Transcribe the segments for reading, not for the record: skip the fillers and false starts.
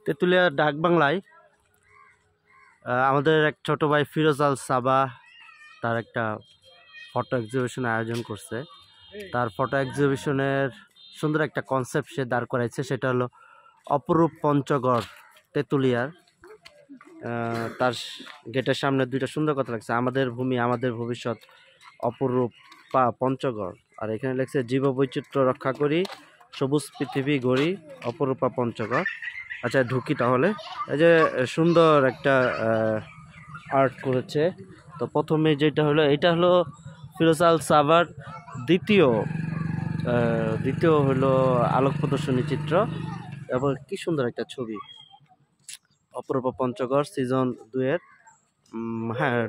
তেঁতুলিয়া ডাক বাংলায় আমাদের এক ছোট ভাই ফিরোজ আল সাবা তার একটা ফটো এক্সিবিশন আয়োজন করছে। তার ফটো এক্সিবিশনের সুন্দর একটা কনসেপ্ট সে দাঁড় করাইছে, সেটা হলো অপরূপ পঞ্চগড় তেঁতুলিয়ার। তার গেটের সামনে দুইটা সুন্দর কথা লাগছে, আমাদের ভূমি আমাদের ভবিষ্যৎ অপরূপ পঞ্চগড়। আর এখানে লেখছে জীববৈচিত্র্য রক্ষা করি, সবুজ পৃথিবী গড়ি, অপরূপা পঞ্চগড়। আচ্ছা ঢুকি তাহলে। এই যে সুন্দর একটা আর্ট করেছে। তো প্রথমে যেটা হলো, এটা হলো ফিরোজ আল সাবার দ্বিতীয় হলো আলোক প্রদর্শনী চিত্র, এবং কি সুন্দর একটা ছবি অপরূপা পঞ্চগড় সিজন 2-এর। হ্যাঁ,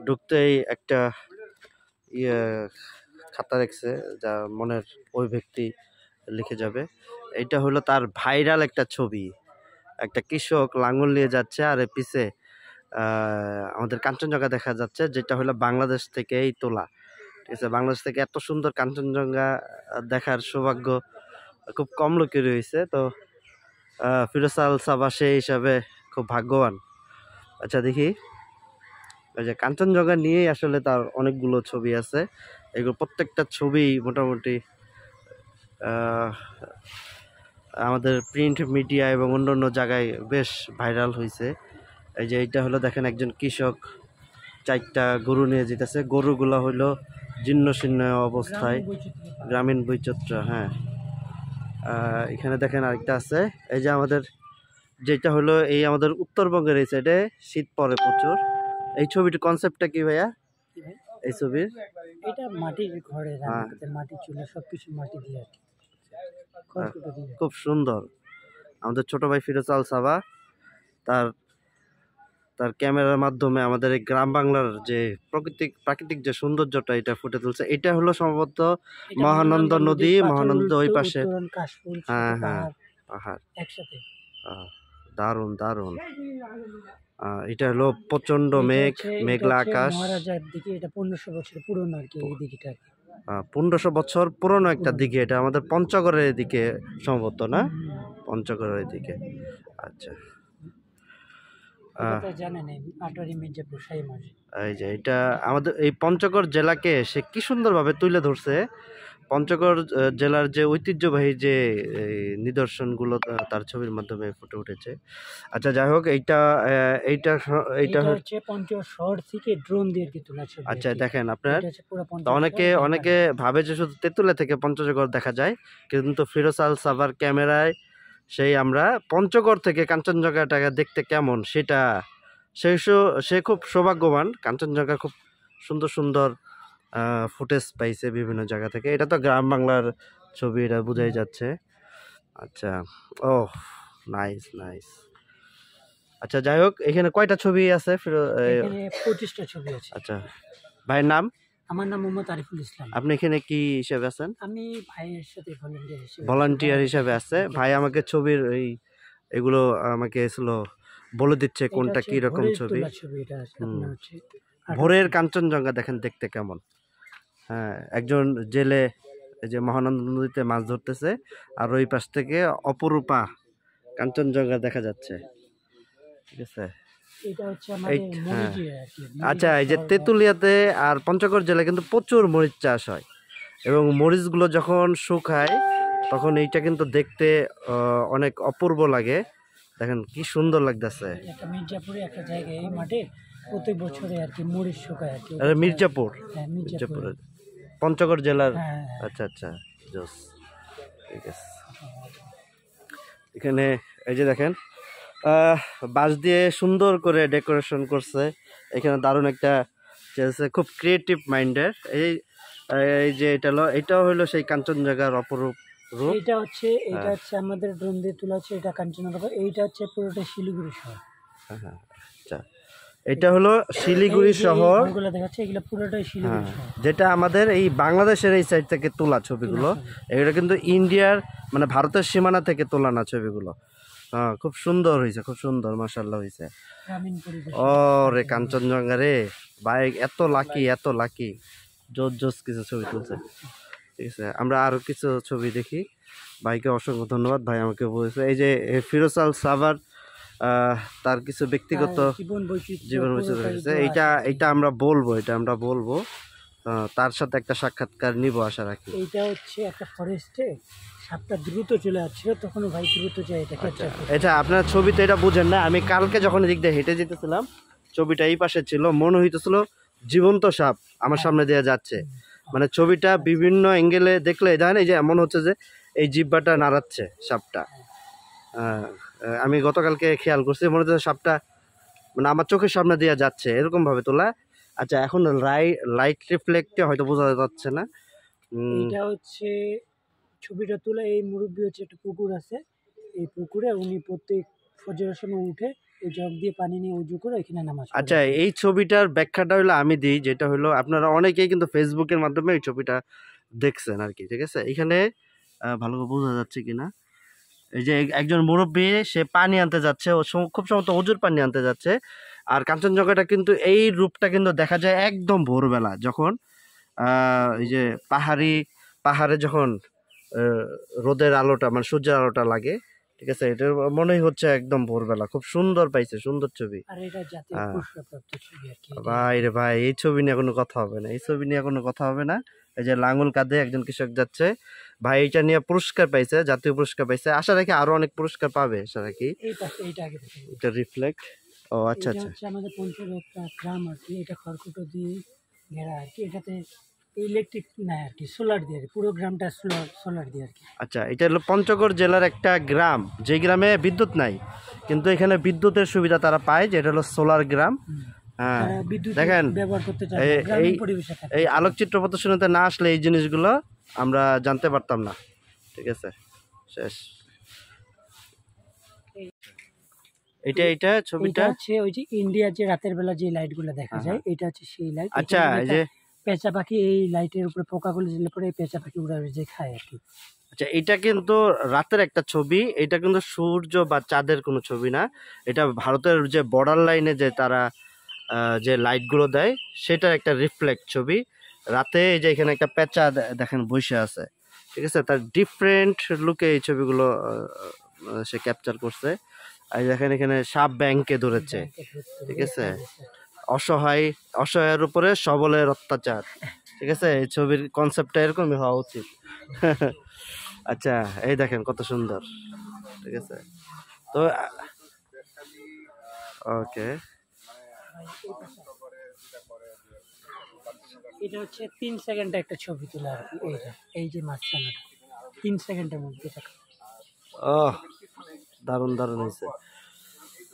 ঢুকতেই একটা খাতা দেখছে যা মনের ওই ব্যক্তি লিখে যাবে। এটা হলো তার ভাইরাল একটা ছবি, একটা কৃষক লাঙ্গল নিয়ে যাচ্ছে আর পিছে আমাদের কাঞ্চনজঙ্ঘা দেখা যাচ্ছে, যেটা হলো বাংলাদেশ থেকেই তোলা। ঠিক আছে, বাংলাদেশ থেকে এত সুন্দর কাঞ্চনজঙ্ঘা দেখার সৌভাগ্য খুব কম লোকের রয়েছে। তো ফিরোজ আল সাবা সেই হিসাবে খুব ভাগ্যবান। আচ্ছা দেখি, ওই যে কাঞ্চনজঙ্ঘা নিয়েই আসলে তার অনেকগুলো ছবি আছে। এগুলো প্রত্যেকটা ছবি মোটামুটি আমাদের প্রিন্ট মিডিয়া এবং অন্যান্য জায়গায় বেশ ভাইরাল হয়েছে। এই যে এইটা হলো দেখেন, একজন কৃষক 4টা গরু নিয়ে যেতেছে। গরুগুলো হলো জীর্ণ শীর্ণ অবস্থায়, গ্রামীণ বৈচিত্র্য। হ্যাঁ, এখানে দেখেন আরেকটা আছে। এই যে আমাদের যেটা হলো এই আমাদের উত্তরবঙ্গের এই সাইডে শীত পড়ে প্রচুর। এই ছবিটির কনসেপ্টটা কি ভাইয়া? এই ছবির এটা মাটির ঘরে মাটির চুলা সবকিছু মাটি দিয়ে খুব সুন্দর। আমাদের ছোট ভাই ফিরোজ আল সাবা তার ক্যামেরার মাধ্যমে আমাদের এই গ্রাম বাংলার যে প্রাকৃতিক যে সৌন্দর্যটা এটা ফুটে তুলছে। এটা হলো সম্ভবত মহানন্দা নদী, মহানন্দা ওই পাশে। হ্যাঁ হ্যাঁ, পাহাড় একসাথে। দারুণ দারুণ। এটা হলো প্রচন্ড মেঘলা আকাশ। মহারাজার দিকে এটা 1500 বছর পুরনো আর কি, এই দিকটা 1500 বছর পুরনো একটা দিকে, এটা আমাদের পঞ্চগড়ের দিকে সম্ভবত, না পঞ্চগড়ের দিকে। আচ্ছা, এই যে এটা আমাদের এই পঞ্চগড় জেলাকে সে কি সুন্দরভাবে তুলে ধরছে। পঞ্চগড় জেলার যে ঐতিহ্যবাহী যে নিদর্শনগুলো তার ছবির মাধ্যমে ফুটে উঠেছে। আচ্ছা যাই হোক, এইটা হচ্ছে পঞ্চগড় শহর থেকে ড্রোন দিয়ে তোলা ছবি। আচ্ছা দেখেন আপনার, অনেকে ভাবে যে শুধু তেঁতুলিয়া থেকে পঞ্চগড় দেখা যায়, কিন্তু ফিরোজ আল সাবার ক্যামেরায় সেই আমরা পঞ্চগড় থেকে কাঞ্চনজঙ্ঘাটাকে দেখতে কেমন সেটা সে খুব সৌভাগ্যবান। কাঞ্চনজঙ্ঘা খুব সুন্দর সুন্দর ফুটেজ পাইছে বিভিন্ন জায়গা থেকে। এটা তো গ্রাম বাংলার ছবি, এটা বোঝাই যাচ্ছে। আচ্ছা, ও নাইস নাইস। আচ্ছা যাই হোক, এখানে কয়টা ছবি আছে? 25টা ছবি আছে। আচ্ছা, ভাইয়ের নাম? আমার নাম মোহাম্মদ আরিফুল ইসলাম। আপনি এখানে কি হিসেবে আছেন? আমি ভাইয়ের সাথে ভলান্টিয়ার হিসেবে আছে। ভাই আমাকে ছবির এগুলো আমাকে বলে দিচ্ছে কোনটা কি রকম ছবি। ভোরের কাঞ্চনজঙ্ঘা দেখেন দেখতে কেমন। হ্যাঁ, একজন জেলে এই যে মহানন্দা নদীতে মাছ ধরতেছে, আর ওই পাশ থেকে অপরূপা কাঞ্চনজঙ্ঘা দেখা যাচ্ছে। ঠিক আছে, আচ্ছা এই যে তেঁতুলিয়াতে আর পঞ্চগড় জেলায় কিন্তু প্রচুর মরিচ চাষ হয়, এবং মরিচগুলো যখন শুকায় তখন এইটা কিন্তু দেখতে অনেক অপূর্ব লাগে। দেখেন কি সুন্দর লাগতেছে। মির্জাপুরে একটা জায়গায় এই মাঠে প্রতি বছরে আর কি মরিচ শুকায় আর কি। মির্জাপুর, পঞ্চগড় জেলার। আচ্ছা আচ্ছা, জোস। ঠিক আছে, এখানে এই যে দেখেন বাঁশ দিয়ে সুন্দর করে ডেকোরেশন করছে। এখানে দারুণ একটা খুব ক্রিয়েটিভ মাইন্ডের। এই যে এটাও হলো সেই কাঞ্চনজঙ্ঘার অপরূপ রূপ। এটা হচ্ছে আমাদের ড্রোন দিয়ে তোলা হচ্ছে, এটা কাঞ্চনজঙ্ঘা। এইটা হচ্ছে পুরোটা শিলিগুড়ি শহর। হ্যাঁ, আচ্ছা, এটা হলো শিলিগুড়ি শহর। এগুলো দেখাচ্ছে, এগুলো পুরোটাই শিলিগুড়ি শহর, যেটা আমাদের এই বাংলাদেশের এই সাইড থেকে তোলা ছবিগুলো। এগুলো কিন্তু ইন্ডিয়ার মানে ভারতের সীমানা থেকে তোলা না ছবিগুলো। হ্যাঁ, খুব সুন্দর হয়েছে, খুব সুন্দর, মাশাআল্লাহ হয়েছে। ও রে কাঞ্চনজঙ্ঘা রে ভাই, এত লাকি জোস কিছু ছবি তুলছে। ঠিক আছে, আমরা আরো কিছু ছবি দেখি। ভাইকে অসংখ্য ধন্যবাদ, ভাই আমাকে বলেছে। এই যে ফিরোজ আল সাবার তার কিছু ব্যক্তিগত জীবন জীবন বৈচিত্র্য রয়েছে, এইটা আমরা বলবো তার সাথে একটা সাক্ষাৎকার নিব আশা রাখি। এইটা হচ্ছে একটা ফরেস্টে সাপটা দ্রুত চলে যাচ্ছিল, তখন ভাই দ্রুত যায় এটা ক্যাপচার করে। এটা আপনার ছবিতে এটা বুঝেন না, আমি কালকে যখন এদিক দিয়ে হেঁটে যেতেছিলাম, ছবিটা এই পাশে ছিল, মনে হইতেছিল জীবন্ত সাপ আমার সামনে দিয়ে যাচ্ছে। মানে ছবিটা বিভিন্ন অ্যাঙ্গেলে দেখলে দেখেন, এই যে এমন হচ্ছে যে এই জিহ্বাটা নাড়াচ্ছে সাপটা। আমি গতকালকে খেয়াল করছি, মনে হচ্ছে সাপটা মানে আমার চোখের সামনে দিয়ে যাচ্ছে, এরকম ভাবে তোলা। আচ্ছা, এখন লাইট রিফ্লেক্টে হয়তো বোঝা যাচ্ছে না। এটা হচ্ছে ছবিটা তোলা, এই মুরব্বী হচ্ছে একটা পুকুর আছে, এই পুকুরে উনি প্রত্যেক ফজরের সময় উঠে এই জগ দিয়ে পানি নিয়ে উজু করে এখানে নামাজ পড়ে। আচ্ছা, এই ছবিটার ব্যাখ্যাটা হলো আমি দিই, যেটা হলো আপনারা অনেকেই কিন্তু ফেসবুকের মাধ্যমে এই ছবিটা দেখছেন আর কি, ঠিক আছে। এখানে ভালো করে বোঝা যাচ্ছে কিনা, এই যে একজন মুরব্বী সে পানি আনতে যাচ্ছে, ও খুব সম্ভবত অজুর পানি আনতে যাচ্ছে। আর কাঞ্চনজঙ্ঘাটা কিন্তু এই রূপটা কিন্তু দেখা যায় একদম ভোরবেলা, যখন এই যে পাহাড়ে যখন রোদের আলোটা মানে সূর্যের আলোটা লাগে, ঠিক আছে। এটা মনেই হচ্ছে একদম ভোরবেলা, খুব সুন্দর পাইছে, সুন্দর ছবি। আর এটা জাতীয় পুরস্কারপ্রাপ্ত ছবি আর কি। ভাই রে ভাই, এই ছবি নিয়ে কোনো কথা হবে না, এই ছবি নিয়ে কোনো কথা হবে না। এই যে লাঙ্গল কাঁধে একজন কৃষক যাচ্ছে, ভাই এটা নিয়ে পুরস্কার পাইছে, জাতীয় পুরস্কার পাইছে। আশা রাখি আরো অনেক পুরস্কার পাবে, আশা রাখি। এই পাশে এইটা আগে দেখেন, এটা রিফ্লেক্ট। ও আচ্ছা এটা আচ্ছা। হচ্ছে আমাদের পঞ্চগড় একটা গ্রাম আর কি, এটা খড়কুটো দিয়ে ঘেরা আর কি। এটাতে ইলেকট্রিক নাই আর কি, সোলার দিয়ে আর কি, পুরো গ্রামটা সোলার দিয়ে আর কি। আচ্ছা, এটা হলো পঞ্চগড় জেলার একটা গ্রাম, যে গ্রামে বিদ্যুৎ নাই, কিন্তু এখানে বিদ্যুতের সুবিধা তারা পায়, যেটা হলো সোলার গ্রাম। হ্যাঁ, তারা বিদ্যুৎ দেখেন ব্যবহার করতে চায় না, গ্রামীণ পরিবেশে থাকে। এই আলোকচিত্র প্রদর্শনীতে না আসলে এই জিনিসগুলো আমরা জানতে পারতাম না, ঠিক আছে। শেষ। এটা ছবিটা এটা হচ্ছে ওই যে ইন্ডিয়ার যে রাতের বেলা যে লাইটগুলো দেখা যায়, এটা হচ্ছে সেই লাইট। আচ্ছা, এই যে পেঁচা পাখি এই লাইটের উপরে পোকাগুলো দিলে পরে এই পেঁচা পাখি উড়ে যে খায় আর কি। আচ্ছা, এটা কিন্তু রাতের একটা ছবি, এটা কিন্তু সূর্য বা চাঁদের কোনো ছবি না। এটা ভারতের যে বর্ডার লাইনে যে তারা যে লাইটগুলো দেয়, সেটার একটা রিফ্লেক্ট ছবি রাতে। এই যে এখানে একটা পেঁচা দেখেন বসে আছে, ঠিক আছে। তার ডিফারেন্ট লুকে এই ছবিগুলো সে ক্যাপচার করছে। আর দেখেন এখানে সাপ ব্যাংকে ধরেছে, ঠিক আছে। অসহায়ের উপরে সবলের অত্যাচার, ঠিক আছে। এই ছবির কনসেপ্টটা এরকমই হওয়া উচিত। আচ্ছা, এই দেখেন কত সুন্দর, ঠিক আছে। তো ওকে, এটা হচ্ছে 3 সেকেন্ডে একটা ছবি তোলা আর কি। এইটা এই যে মাঝখানেটা 3 সেকেন্ডের মধ্যে এটা। ও দারুণ দারুণ হয়েছে।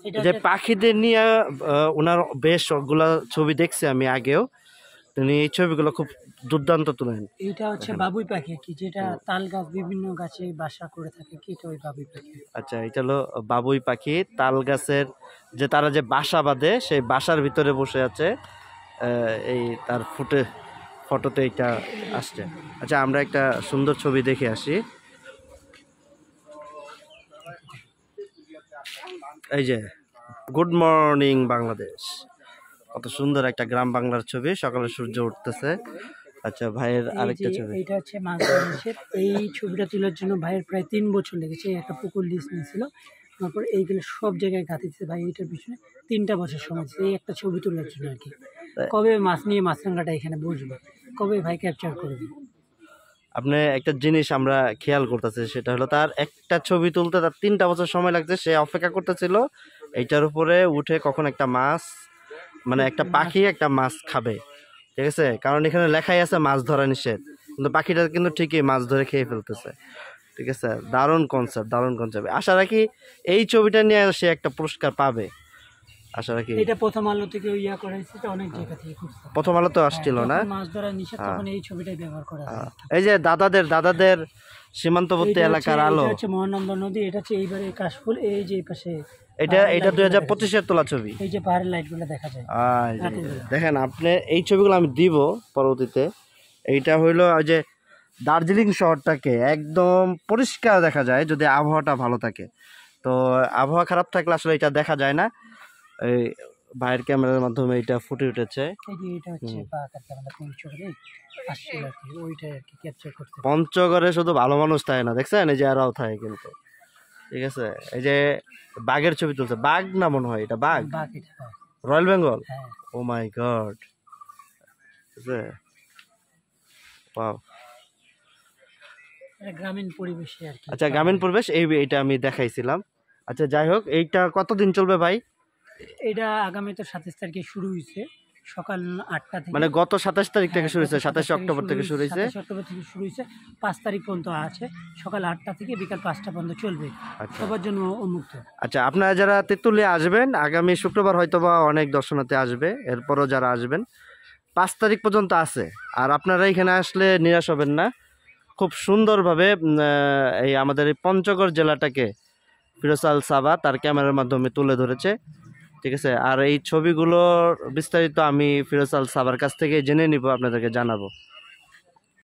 এটা যে পাখিদের নিয়ে ওনার বেশ সবগুলা ছবি দেখছি আমি আগেও, তিনি এই ছবিগুলো খুব দুর্দান্ত তুলেন। এটা হচ্ছে বাবুই পাখি কি, যেটা তাল গাছ বিভিন্ন গাছে বাসা করে থাকে কি, এটা ওই বাবুই পাখি। আচ্ছা, এটা হলো বাবুই পাখি, তাল গাছের যে তারা যে বাসা বাঁধে, সেই বাসার ভিতরে বসে আছে। এই তার ফটোতে এটা আসছে। আচ্ছা, আমরা একটা সুন্দর ছবি দেখে আসি। এই যে গুড মর্নিং বাংলাদেশ, কত সুন্দর একটা গ্রাম বাংলার ছবি, সকালে সূর্য উঠতেছে। আচ্ছা, ভাইয়ের আরেকটা ছবি। এটা হচ্ছে মাছ ধরা নিষেধ। এই ছবিটা তোলার জন্য ভাইয়ের প্রায় 3 বছর লেগেছে। একটা পুকুর লিজ নিয়েছিল, তারপর এইগুলো সব জায়গায় গাঁথিয়েছে ভাই। এটার পিছনে 3টা বছর সময় ছিল এই একটা ছবি তোলার জন্য আর কি। কবে মাছ নিয়ে মাছরাঙ্গাটা এখানে বসবে, কবে ভাই ক্যাপচার করবে। আপনি একটা জিনিস আমরা খেয়াল করতেছি, সেটা হলো তার একটা ছবি তুলতে তার 3টা বছর সময় লাগছে। সে অপেক্ষা করতেছিল এইটার উপরে উঠে কখন একটা মাছ, মানে একটা পাখি একটা মাছ খাবে, ঠিক আছে। কারণ এখানে লেখাই আছে মাছ ধরা নিষেধ, কিন্তু পাখিটা কিন্তু ঠিকই মাছ ধরে খেয়ে ফেলতেছে, ঠিক আছে। দারুণ কনসেপ্ট, দারুণ কনসেপ্ট। আশা রাখি এই ছবিটা নিয়ে সে একটা পুরস্কার পাবে, আশা রাখি। এটা প্রথম আলো থেকে ইয়া করাইছে, তো অনেক জায়গা থেকে করছে। প্রথম আলো তো আসছিল না, মাছ ধরা নিষেধ, তখন এই ছবিটাই ব্যবহার করা হয়। এই যে দাদাদের সীমান্তবর্তী এলাকার আলো। এটা হচ্ছে মহানন্দা নদী, এটা হচ্ছে এইবারে কাশফুল, এই যে এই পাশে এটা 2025-এর তোলা ছবি। এই যে পাহাড়ের লাইটগুলো দেখা যায়। দেখেন আপনি এই ছবিগুলো আমি দিব পরবর্তীতে। এইটা হইলো যে দার্জিলিং শহরটাকে একদম পরিষ্কার দেখা যায় যদি আবহাওয়াটা ভালো থাকে। তো আবহাওয়া খারাপ থাকলে আসলে এটা দেখা যায় না। এই ভাইয়ের ক্যামেরার মাধ্যমে এটা ফুটে উঠেছে। এই যে এটা হচ্ছে পাকার ক্যামেরা পঞ্চগড়ে আসছিল আর কি, ওইটা আর কি ক্যাপচার করতে। পঞ্চগড়ে শুধু ভালো মানুষ থাকে না, দেখছেন এই যে আরাও থাকে কিন্তু, ঠিক আছে। এই যে বাঘের ছবি তুলছে, বাঘ না মনে হয় এটা বাঘ, বাঘ এটা, হ্যাঁ। রয়্যাল বেঙ্গল। হ্যাঁ, ও মাই গড, ওয়াও। এটা গ্রামীণ পরিবেশে আর কি। আচ্ছা, গ্রামীণ পরিবেশ, এইটা আমি দেখাইছিলাম। আচ্ছা যাই হোক, এইটা কতদিন চলবে ভাই? এটা আগামী তো 27 তারিখে শুরু হয়েছে, সকাল 8টা থেকে। মানে গত 27 তারিখ থেকে হ্যাঁ, শুরু হয়েছে, গত 27 অক্টোবর থেকে শুরু হয়েছে। 27 অক্টোবর থেকে শুরু হয়েছে, 5 তারিখ পর্যন্ত আছে, সকাল 8টা থেকে বিকাল 5টা পর্যন্ত চলবে। আচ্ছা সবার জন্য উন্মুক্ত। আচ্ছা, আপনারা যারা তেঁতুলিয়া আসবেন আগামী শুক্রবার হয়তোবা অনেক দর্শনার্থী আসবে, এরপরও যারা আসবেন 5 তারিখ পর্যন্ত আছে। আর আপনারা এখানে আসলে নিরাশ হবেন না, খুব সুন্দরভাবে এই আমাদের এই পঞ্চগড় জেলাটাকে ফিরোজ আল সাবা তার ক্যামেরার মাধ্যমে তুলে ধরেছে, ঠিক আছে। আর এই ছবিগুলোর বিস্তারিত আমি ফিরোজ আল সাবার কাছ থেকে জেনে নিব, আপনাদেরকে জানাবো।